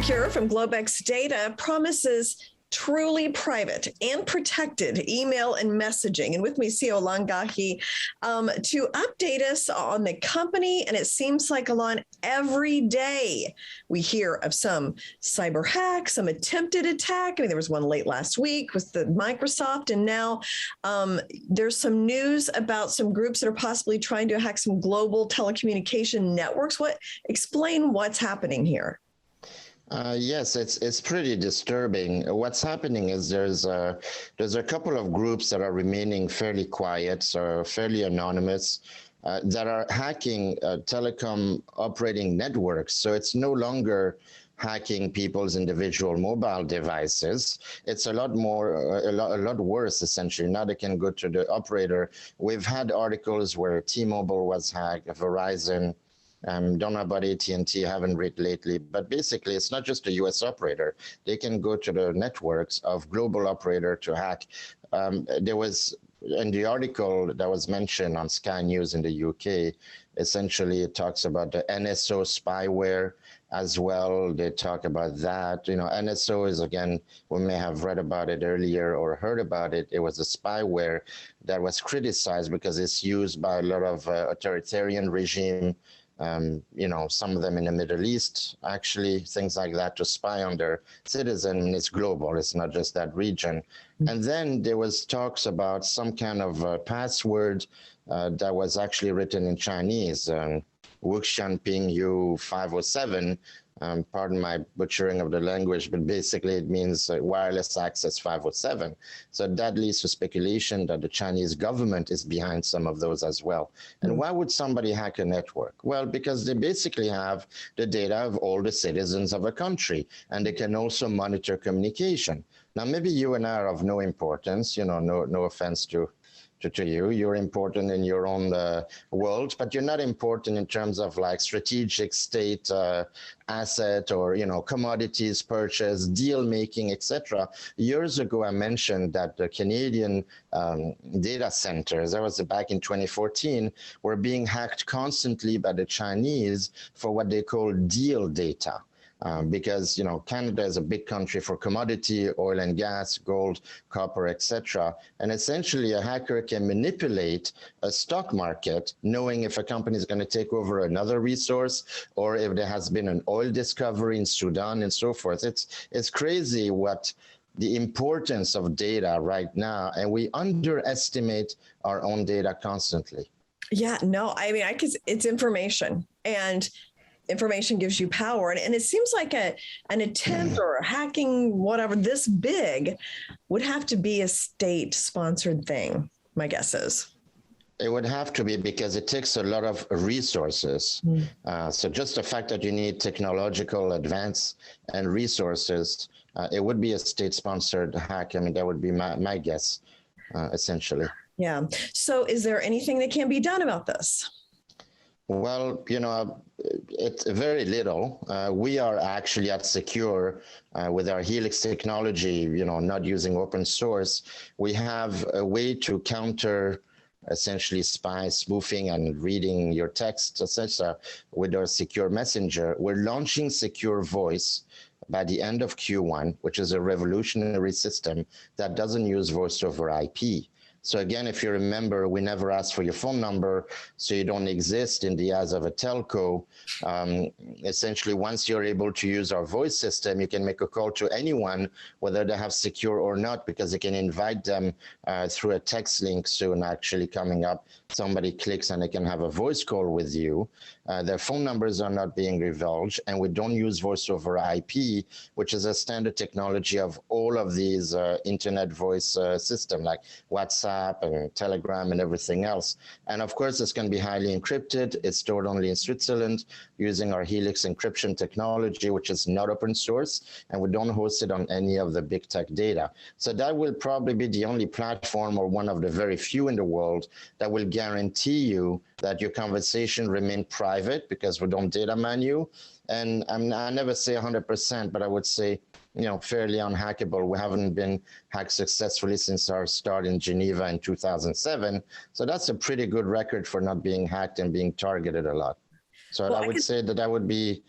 Secure from GlobeX Data promises truly private and protected email and messaging. And with me, CEO Alain Ghiai, to update us on the company. And it seems like, Alain, every day we hear of some cyber hack, some attempted attack. I mean, there was one late last week with the Microsoft, and now there's some news about some groups that are possibly trying to hack some global telecommunication networks. Explain what's happening here. Yes, it's pretty disturbing. What's happening is there's a couple of groups that are remaining fairly quiet, so fairly anonymous, that are hacking telecom operating networks. So it's no longer hacking people's individual mobile devices. It's a lot worse, essentially. Now they can go to the operator. We've had articles where T-Mobile was hacked, Verizon. Don't know about AT&T, haven't read lately, but basically it's not just a US operator. They can go to the networks of global operator to hack. There was, in the article that was mentioned on Sky News in the UK, essentially it talks about the NSO spyware as well. They talk about that. You know, NSO is, again, we may have read about it earlier or heard about it. It was a spyware that was criticized because it's used by a lot of authoritarian regime, you know, some of them in the Middle East, actually, things like that, to spy on their citizens. It's global, it's not just that region. And then there was talks about some kind of password that was actually written in Chinese, Wuxianping U507. Pardon my butchering of the language, but basically it means wireless access 507. So that leads to speculation that the Chinese government is behind some of those as well. And why would somebody hack a network? Well, because they basically have the data of all the citizens of a country, and they can also monitor communication. Now, maybe you and I are of no importance, you know, no offense to you. You're important in your own world, but you're not important in terms of like strategic state asset or, you know, commodities purchase, deal making, etc. Years ago, I mentioned that the Canadian data centers, that was back in 2014, were being hacked constantly by the Chinese for what they call deal data. Because, you know, Canada is a big country for commodity, oil and gas, gold, copper, etc. And essentially a hacker can manipulate a stock market knowing if a company is going to take over another resource or if there has been an oil discovery in Sudan and so forth. It's crazy what the importance of data right now, and we underestimate our own data constantly. Yeah, no, I mean, it's information, and information gives you power. And it seems like an attempt or a hacking, whatever, this big would have to be a state-sponsored thing, my guess is. It would have to be, because it takes a lot of resources. So just the fact that you need technological advance and resources, it would be a state-sponsored hack. I mean, that would be my guess, essentially. Yeah. So is there anything that can be done about this? Well, you know, it's very little. We are actually at Secure with our Helix technology, you know, not using open source. We have a way to counter essentially spy spoofing and reading your text, etc., with our Secure Messenger. We're launching Secure Voice by the end of Q1, which is a revolutionary system that doesn't use voice over IP. So again, if you remember, we never asked for your phone number, so you don't exist in the eyes of a telco. Essentially, once you're able to use our voice system, you can make a call to anyone, whether they have Secure or not, because you can invite them through a text link soon actually coming up. Somebody clicks and they can have a voice call with you. Their phone numbers are not being divulged, and we don't use voice over IP, which is a standard technology of all of these internet voice systems like WhatsApp and Telegram and everything else. And of course, it's going to be highly encrypted. It's stored only in Switzerland using our Helix encryption technology, which is not open source, and we don't host it on any of the big tech data. So that will probably be the only platform, or one of the very few in the world, that will guarantee you that your conversation remain private, because we don't data mine you. And I never say 100%, but I would say, you know, fairly unhackable. We haven't been hacked successfully since our start in Geneva in 2007. So that's a pretty good record for not being hacked and being targeted a lot. So I would say that that would be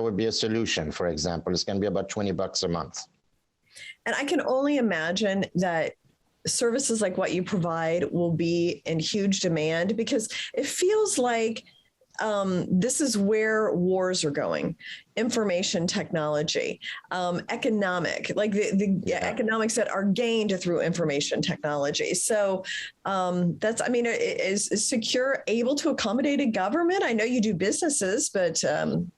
would be a solution. For example, it's going to be about $20 a month. And I can only imagine that services like what you provide will be in huge demand, because it feels like this is where wars are going. Information technology, economic, like the economics that are gained through information technology. So that's, I mean, is Secure able to accommodate a government? I know you do businesses, but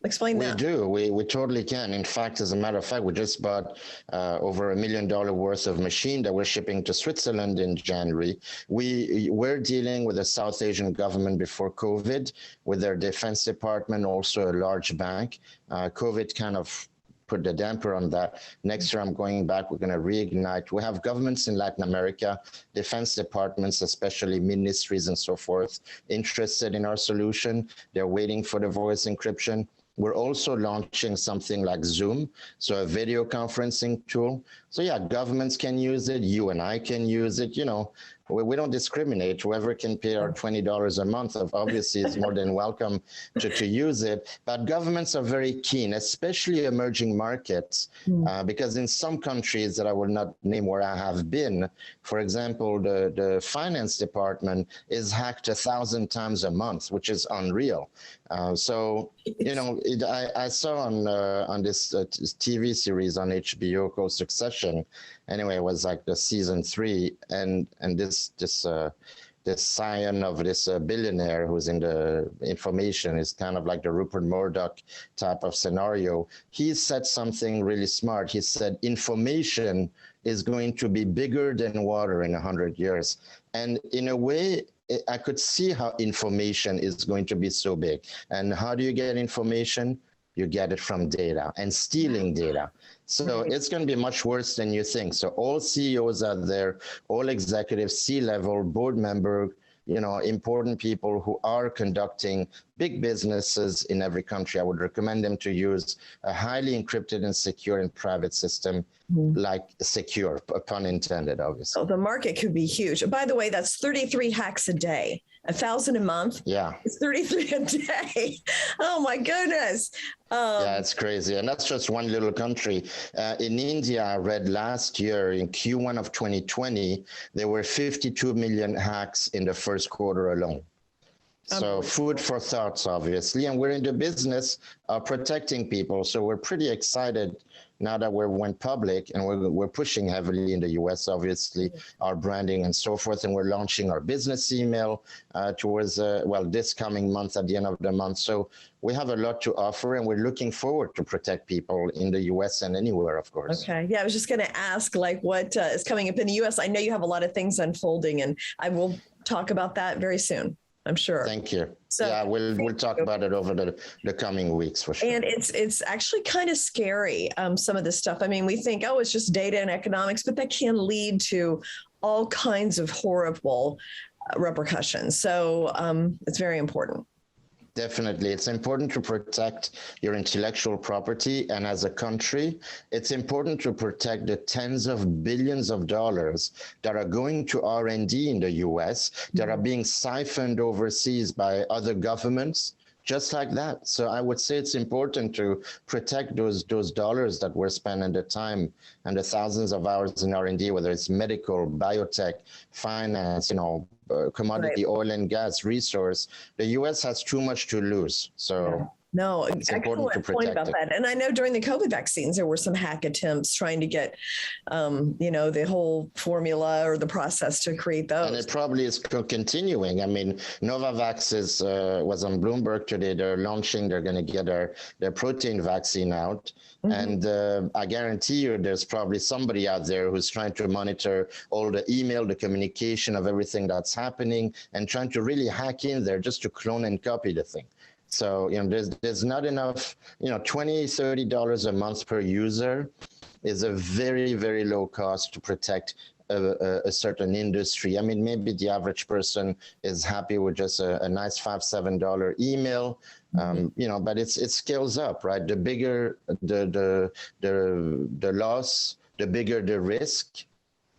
explain that. We do. We totally can. In fact, as a matter of fact, we just bought over $1 million worth of machine that we're shipping to Switzerland in January. We're dealing with a South Asian government before COVID, with their Defense Department, also a large bank. COVID kind of put the damper on that. Next year, I'm going back. We're going to reignite. We have governments in Latin America, defense departments, especially ministries and so forth, interested in our solution. They're waiting for the voice encryption. We're also launching something like Zoom, so a video conferencing tool. So yeah, governments can use it. You and I can use it. You know, we don't discriminate. Whoever can pay our $20 a month, obviously, is more than welcome to use it. But governments are very keen, especially emerging markets, because in some countries that I will not name where I have been, for example, the finance department is hacked 1,000 times a month, which is unreal. So, you know, I saw on this TV series on HBO called Succession. Anyway, it was like the season 3, and this scion of this billionaire who's in the information is kind of like the Rupert Murdoch type of scenario. He said something really smart. He said, information is going to be bigger than water in 100 years. And in a way, I could see how information is going to be so big. And how do you get information? You get it from data and stealing data. So it's going to be much worse than you think. So all CEOs out there, all executives, C-level, board member, you know, important people who are conducting big businesses in every country, I would recommend them to use a highly encrypted and secure and private system like Secure, pun intended, obviously. Oh, the market could be huge. By the way, that's 33 hacks a day, 1,000 a month. Yeah. It's 33 a day. Oh my goodness. Yeah, it's crazy. And that's just one little country. In India, I read last year in Q1 of 2020, there were 52 million hacks in the first quarter alone. So food for thoughts, obviously. And we're in the business of protecting people. So we're pretty excited now that we went public, and we're pushing heavily in the US, obviously, our branding and so forth. And we're launching our business email towards, this coming month, at the end of the month. So we have a lot to offer, and we're looking forward to protect people in the US and anywhere, of course. Okay. Yeah, I was just going to ask, like, what is coming up in the US? I know you have a lot of things unfolding, and I will talk about that very soon, I'm sure. Thank you. So, yeah, we'll talk about it over the coming weeks for sure. And it's actually kind of scary, some of this stuff. I mean, we think, oh, it's just data and economics, but that can lead to all kinds of horrible repercussions. So it's very important. Definitely. It's important to protect your intellectual property. And as a country, it's important to protect the tens of billions of dollars that are going to R&D in the US, that are being siphoned overseas by other governments, just like that. So I would say it's important to protect those dollars that we're spending, the time and the thousands of hours in R&D, whether it's medical, biotech, finance, you know, commodity, oil and gas, resource. The U.S. has too much to lose. So no, it's important to protect point about that. And I know during the COVID vaccines, there were some hack attempts trying to get, the whole formula or the process to create those. And it probably is continuing. I mean, Novavax was on Bloomberg today. They're going to get their protein vaccine out. And I guarantee you there's probably somebody out there who's trying to monitor all the email, the communication of everything that's happening, and trying to really hack in there just to clone and copy the thing. So, there's not enough, $20, $30 a month per user is a very, very low cost to protect a certain industry. I mean, maybe the average person is happy with just a nice $5, $7 email, but it scales up, right? The bigger the loss, the bigger the risk.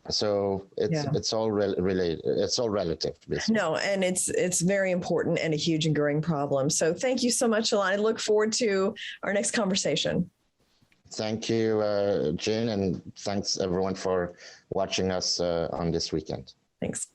So it's all related. It's all relative, basically. No, and it's very important and a huge enduring problem. So thank you so much, Alain. I look forward to our next conversation. Thank you, Jane, and thanks everyone for watching us on this weekend. Thanks.